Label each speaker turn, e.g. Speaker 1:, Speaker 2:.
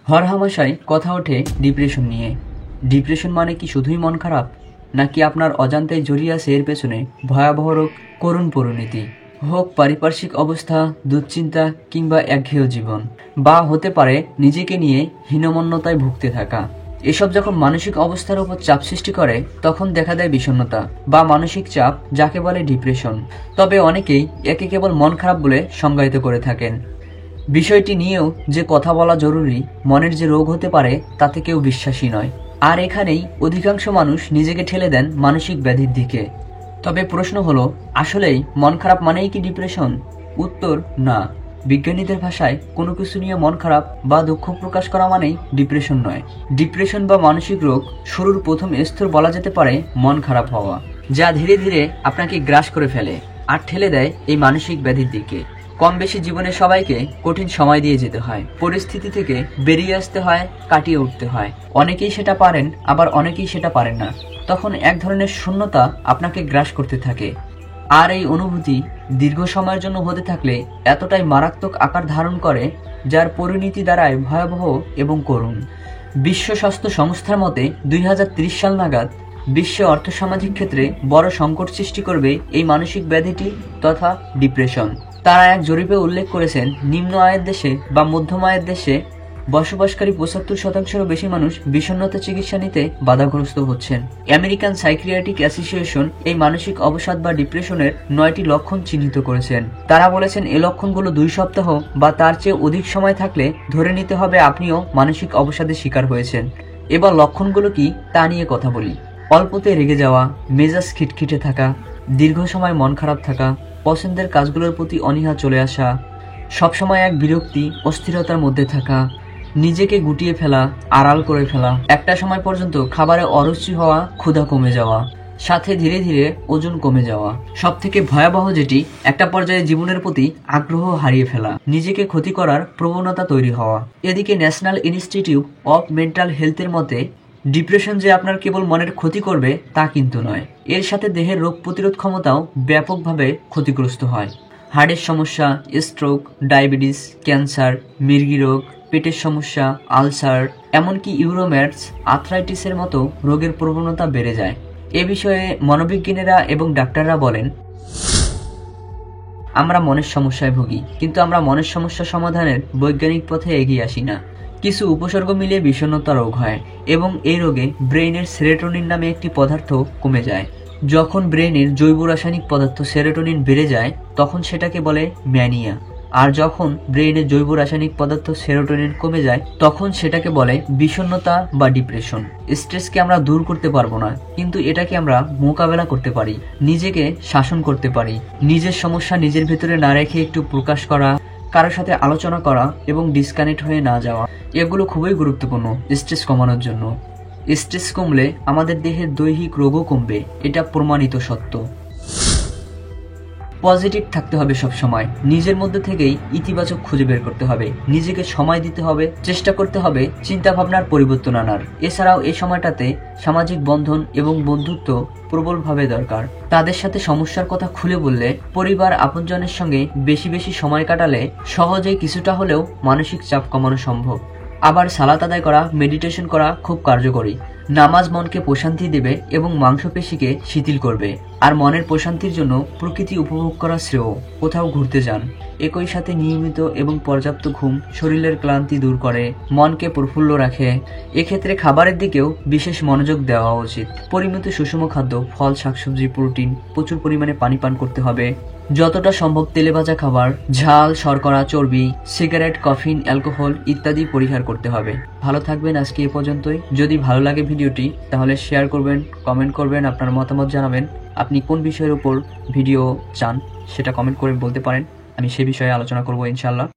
Speaker 1: হরহামেশাই কথা ওঠে ডিপ্রেশন নিয়ে। ডিপ্রেশন মানে কি শুধুই মন খারাপ, নাকি আপনার অজান্তে জড়িয়ে আছে এর পেছনে ভয়াবহ রোগ, করুণ পরিণতি? হোক পারিপার্শ্বিক অবস্থা, দুশ্চিন্তা কিংবা একঘেয় জীবন, বা হতে পারে নিজেকে নিয়ে হীনমন্যতায় ভুগতে থাকা। এসব যখন মানসিক অবস্থার উপর চাপ সৃষ্টি করে তখন দেখা দেয় বিষণ্ণতা বা মানসিক চাপ, যাকে বলে ডিপ্রেশন। তবে অনেকেই একে কেবল মন খারাপ বলে সংজ্ঞায়িত করে থাকেন। বিষয়টি নিয়েও যে কথা বলা জরুরি, মনের যে রোগ হতে পারে তাতে কেউ বিশ্বাসী নয়। আর এখানেই অধিকাংশ মানুষ নিজেকে ঠেলে দেন মানসিক ব্যাধির দিকে। তবে প্রশ্ন হলো, আসলেই মন খারাপ মানেই কি ডিপ্রেশন? উত্তর না। বিজ্ঞানীদের ভাষায় কোনো কিছু নিয়ে মন খারাপ বা দুঃখ প্রকাশ করা মানেই ডিপ্রেশন নয়। ডিপ্রেশন বা মানসিক রোগ শুরুর প্রথম স্তর বলা যেতে পারে মন খারাপ হওয়া, যা ধীরে ধীরে আপনাকে গ্রাস করে ফেলে আর ঠেলে দেয় এই মানসিক ব্যাধির দিকে। কম বেশি জীবনে সবাইকে কঠিন সময় দিয়ে যেতে হয়, পরিস্থিতি থেকে বেরিয়ে আসতে হয়, কাটিয়ে উঠতে হয়। অনেকেই সেটা পারেন, আবার অনেকেই সেটা পারেন না। তখন এক ধরনের শূন্যতা আপনাকে গ্রাস করতে থাকে। আর এই অনুভূতি দীর্ঘ সময়ের জন্য হতে থাকলে এতটাই মারাত্মক আকার ধারণ করে, যার পরিণতি দাঁড়ায় ভয়াবহ এবং করুণ। বিশ্ব স্বাস্থ্য সংস্থার মতে 2030 সাল নাগাদ বিশ্বে অর্থসামাজিক ক্ষেত্রে বড় সংকট সৃষ্টি করবে এই মানসিক ব্যাধিটি তথা ডিপ্রেশন। তারা এক জরিপে উল্লেখ করেছেন, নিম্ন আয়ের দেশে বা মধ্যম আয়ের দেশে বসবাসকারী 75%-এরও বেশি মানুষ বিষণ্ণতা চিকিৎসা নিতে বাধাগ্রস্ত হচ্ছেন। আমেরিকান সাইকিয়াট্রিক অ্যাসোসিয়েশন এই মানসিক অবসাদ বা ডিপ্রেশনের 9টি লক্ষণ চিহ্নিত করেছেন। তারা বলেছেন, এই লক্ষণগুলো 2 সপ্তাহ বা তার চেয়ে অধিক সময় থাকলে ধরে নিতে হবে আপনিও মানসিক অবসাদের শিকার হয়েছেন। এবার লক্ষণগুলো কি তা নিয়ে কথা বলি। অল্পতে রেগে যাওয়া, মেজাজ খিটখিটে থাকা, দীর্ঘ সময় মন খারাপ থাকা, পছন্দের কাজগুলোর প্রতি অনীহা চলে আসা, সবসময় এক বিরক্তি, অস্থিরতার মধ্যে থাকা, নিজেকে গুটিয়ে ফেলা, আড়াল করে ফেলা, একটা সময় পর্যন্ত খাবারে অরুচি হওয়া, ক্ষুধা কমে যাওয়া, সাথে ধীরে ধীরে ওজন কমে যাওয়া, সব থেকে ভয়াবহ যেটি, একটা পর্যায়ে জীবনের প্রতি আগ্রহ হারিয়ে ফেলা, নিজেকে ক্ষতি করার প্রবণতা তৈরি হওয়া। এদিকে ন্যাশনাল ইনস্টিটিউট অফ মেন্টাল হেলথের মতে, ডিপ্রেশন যে আপনার কেবল মনের ক্ষতি করবে তা কিন্তু নয়, এর সাথে দেহের রোগ প্রতিরোধ ক্ষমতাও ব্যাপকভাবে ক্ষতিগ্রস্ত হয়। হার্টের সমস্যা, স্ট্রোক, ডায়াবেটিস, ক্যান্সার, মৃগী রোগ, পেটের সমস্যা, আলসার, এমনকি ইউরোম্যাটস আর্থ্রাইটিসের মতো রোগের প্রবণতা বেড়ে যায়। এ বিষয়ে মনোবিজ্ঞানীরা এবং ডাক্তাররা বলেন, আমরা মনের সমস্যায় ভুগি, কিন্তু আমরা মনের সমস্যা সমাধানের বৈজ্ঞানিক পথে এগিয়ে আসি না। কিছু উপসর্গ মিলিয়ে বিষণ্ণতা রোগ হয় এবং এই রোগে ব্রেইনের সেরোটোনিন নামে একটি পদার্থ কমে যায়। যখন ব্রেইনের জৈব রাসায়নিক পদার্থ সেরোটোনিন বেড়ে যায় তখন সেটাকে বলে ম্যানিয়া। আর যখন ব্রেইনের জৈব রাসায়নিক পদার্থ সেরোটোনিন কমে যায় তখন সেটাকে বলে বিষণ্ণতা বা ডিপ্রেশন। স্ট্রেসকে আমরা দূর করতে পারবো না, কিন্তু এটাকে আমরা মোকাবেলা করতে পারি, নিজেকে শাসন করতে পারি। নিজের সমস্যা নিজের ভেতরে না রেখে একটু প্রকাশ করা, কারোর সাথে আলোচনা করা এবং ডিসকানেক্ট হয়ে না যাওয়া, এগুলো খুবই গুরুত্বপূর্ণ স্ট্রেস কমানোর জন্য। স্ট্রেস কমলে আমাদের দেহের দৈহিক রোগও কমবে, এটা প্রমাণিত সত্য। পজিটিভ থাকতে হবে সব সময়, নিজের মধ্যে থেকেই ইতিবাচক খুঁজে বের করতে হবে, নিজেকে সময় দিতে হবে, চেষ্টা করতে হবে চিন্তা ভাবনার পরিবর্তন আনার। এছাড়াও এই সময়টাতে সামাজিক বন্ধন এবং বন্ধুত্ব প্রবলভাবে দরকার। তাদের সাথে সমস্যার কথা খুলে বললে, পরিবার আপনজনের সঙ্গে বেশি বেশি সময় কাটালে সহজেই কিছুটা হলেও মানসিক চাপ কমানো সম্ভব। আবার সালাত আদায় করা, মেডিটেশন করা খুব কার্যকরী। নামাজ মনকে প্রশান্তি দেবে এবং মাংসপেশিকে শিথিল করবে। আর মনের প্রশান্তির জন্য প্রকৃতি উপভোগ করা শ্রেয়। কোথাও ঘুরতে যান। একই সাথে নিয়মিত এবং পর্যাপ্ত ঘুম শরীরের ক্লান্তি দূর করে, মনকে প্রফুল্ল রাখে। এক্ষেত্রে খাবারের দিকেও বিশেষ মনোযোগ দেওয়া উচিত। পরিমিত সুষম খাদ্য, ফল, শাকসবজি, প্রোটিন, প্রচুর পরিমাণে পানি পান করতে হবে। যতটা সম্ভব তেলে ভাজা খাবার, ঝাল, শর্করা, চর্বি, সিগারেট, কফিন, অ্যালকোহল ইত্যাদি পরিহার করতে হবে। ভালো থাকবেন আজকে এ পর্যন্তই। যদি ভালো লাগে ভিডিওটি তাহলে শেয়ার করবেন, কমেন্ট করবেন, আপনার মতামত জানাবেন। আপনি কোন বিষয়ের উপর ভিডিও চান সেটা কমেন্ট করে বলতে পারেন, আমি সে বিষয়ে আলোচনা করব ইনশাআল্লাহ।